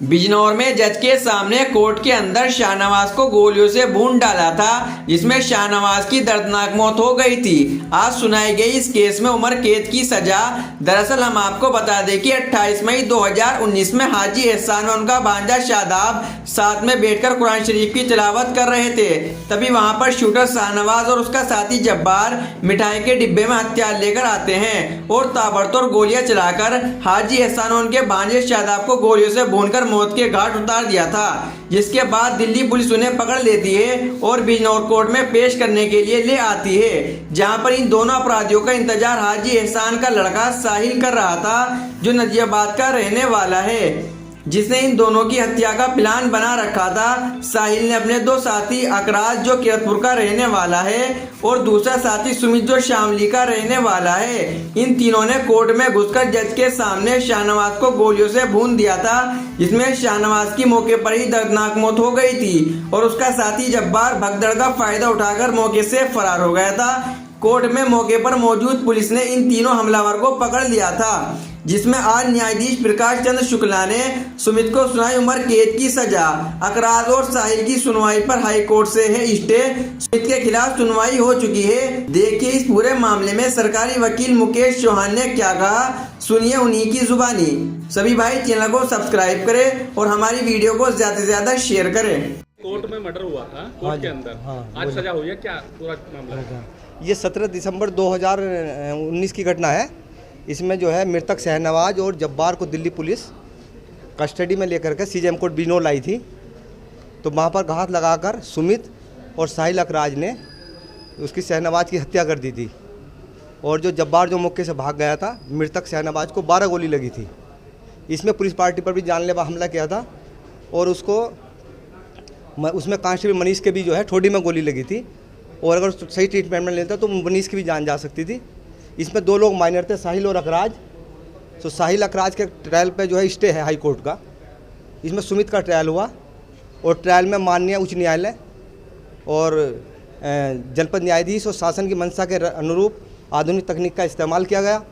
बिजनौर में जज के सामने कोर्ट के अंदर शाहनवाज को गोलियों से भून डाला था, जिसमें शाहनवाज की दर्दनाक मौत हो गई थी। आज सुनाई गई इस केस में उम्र कैद की सजा। दरअसल हम आपको बता दें कि 28 मई 2019 में हाजी एहसान और उनका भांजा शादाब साथ में बैठकर कुरान शरीफ की तिलावत कर रहे थे। तभी वहां पर शूटर शाहनवाज और उसका साथी जब्बार मिठाई के डिब्बे में हथियार लेकर आते हैं और ताबड़तोड़ गोलियां चलाकर हाजी एहसान और उनके भांजे शादाब को गोलियों से भूनकर मौत के घाट उतार दिया था। जिसके बाद दिल्ली पुलिस उन्हें पकड़ लेती है और बिजनौर कोर्ट में पेश करने के लिए ले आती है, जहां पर इन दोनों अपराधियों का इंतजार हाजी एहसान का लड़का साहिल कर रहा था, जो नजियाबाद का रहने वाला है, जिसने इन दोनों की हत्या का प्लान बना रखा था। साहिल ने अपने दो साथी अकराज जो किरतपुर का रहने वाला है और दूसरा साथी सुमित जो शामली का रहने वाला है, इन तीनों ने कोर्ट में घुसकर जज के सामने शाहनवाज को गोलियों से भून दिया था, जिसमें शाहनवाज की मौके पर ही दर्दनाक मौत हो गई थी और उसका साथी जब्बार भगदड़ का फायदा उठाकर मौके से फरार हो गया था। कोर्ट में मौके पर मौजूद पुलिस ने इन तीनों हमलावर को पकड़ लिया था, जिसमें आज न्यायाधीश प्रकाश चंद्र शुक्ला ने सुमित को सुनाई उम्र कैद की सजा। अकराज और साहिल की सुनवाई पर हाई कोर्ट से है स्टे। सुमित के खिलाफ सुनवाई हो चुकी है। देखिए इस पूरे मामले में सरकारी वकील मुकेश चौहान ने क्या कहा, सुनिए उन्हीं की जुबानी। सभी भाई चैनल को सब्सक्राइब करें और हमारी वीडियो को ज्यादा से ज्यादा शेयर करें। कोर्ट में मर्डर हुआ था, कोर्ट के अंदर आज सजा हुई है, क्या पूरा मामला है? ये 17 दिसंबर 2019 की घटना है। इसमें जो है मृतक शाहनवाज और जब्बार को दिल्ली पुलिस कस्टडी में लेकर के सीजेएम कोर्ट बिजनौर लाई थी। तो वहाँ पर घात लगाकर सुमित और साहिल अकराज ने उसकी शाहनवाज की हत्या कर दी थी और जो जब्बार जो मौके से भाग गया था, मृतक शाहनवाज को 12 गोली लगी थी। इसमें पुलिस पार्टी पर भी जानलेवा हमला किया था और उसमें कांस्टेबल मनीष के भी जो है ठोडी में गोली लगी थी और अगर सही ट्रीटमेंट में लेता तो मनीष की भी जान जा सकती थी। इसमें दो लोग माइनर थे, साहिल और अकराज। तो साहिल अकराज के ट्रायल पे जो है स्टे है हाई कोर्ट का। इसमें सुमित का ट्रायल हुआ और ट्रायल में माननीय उच्च न्यायालय और जनपद न्यायाधीश और शासन की मंशा के अनुरूप आधुनिक तकनीक का इस्तेमाल किया गया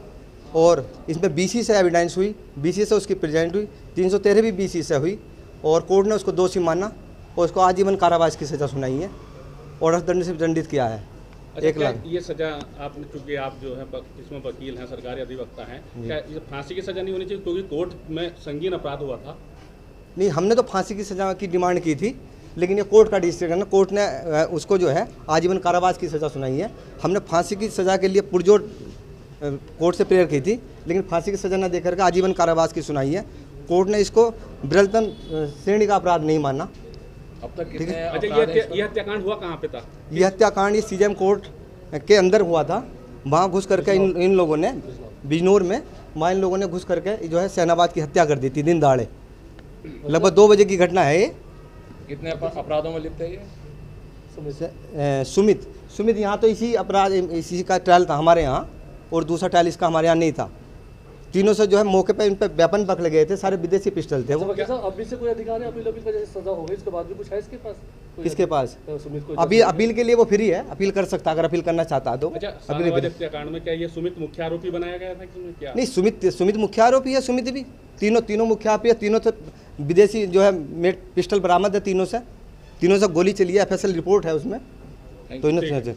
और इसमें बीसी से एविडेंस हुई, बीसी से उसकी प्रेजेंट हुई, 313 भी बीसी से हुई और कोर्ट ने उसको दोषी माना और उसको आजीवन कारावास की सज़ा सुनाई है और अर्थदंड से दंडित किया है। अच्छा, 1 लाख। ये सजा आपने, चूंकि आप जो है इसमें वकील हैं, सरकारी अधिवक्ता हैं, क्या ये फांसी की सजा नहीं होनी चाहिए क्योंकि कोर्ट में संगीन अपराध हुआ था? नहीं, हमने तो फांसी की सजा की डिमांड की थी, लेकिन ये कोर्ट का डिसीजन है। कोर्ट ने उसको जो है आजीवन कारावास की सज़ा सुनाई है। हमने फांसी की सज़ा के लिए पुरजोर कोर्ट से प्रेयर की थी, लेकिन फांसी की सज़ा न देकर के आजीवन कारावास की सुनाई है। कोर्ट ने इसको बृहत्तम श्रेणी का अपराध नहीं माना। अब तक कितने? अच्छा, ये हत्याकांड हुआ कहाँ पे था? ये हत्याकांड ये सीजेएम कोर्ट के अंदर हुआ था। वहाँ घुस करके इन लोगों ने बिजनौर में इन लोगों ने घुस करके जो है शाहनवाज की हत्या कर दी थी दिन दहाड़े। लगभग 2 बजे की घटना है ये। कितने अपराधों में लिप्त है ये? सुमित यहाँ तो इसी का ट्रायल था हमारे यहाँ और दूसरा ट्रायल इसका हमारे यहाँ नहीं था। तीनों से जो है मौके पे इन पे वेपन पकड़े गए थे, सारे विदेशी पिस्टल थे वो। अभी से कोई अधिकार है अपील का जैसे सजा हो गई इसके बाद भी कुछ है इसके पास? किसके पास? सुमित को अभी अपील के लिए वो फ्री है, अपील कर सकता अगर अपील करना चाहता है तो। अच्छा, हत्याकांड में क्या ये सुमित मुख्य आरोपी बनाया गया था कि क्या? नहीं, सुमित मुख्य आरोपी है। सुमित भी तीनों मुख्य आरोपी है। तीनों से विदेशी जो है पिस्टल बरामद है, तीनों से गोली चली है, FSL रिपोर्ट है उसमें। तो थैंक यू।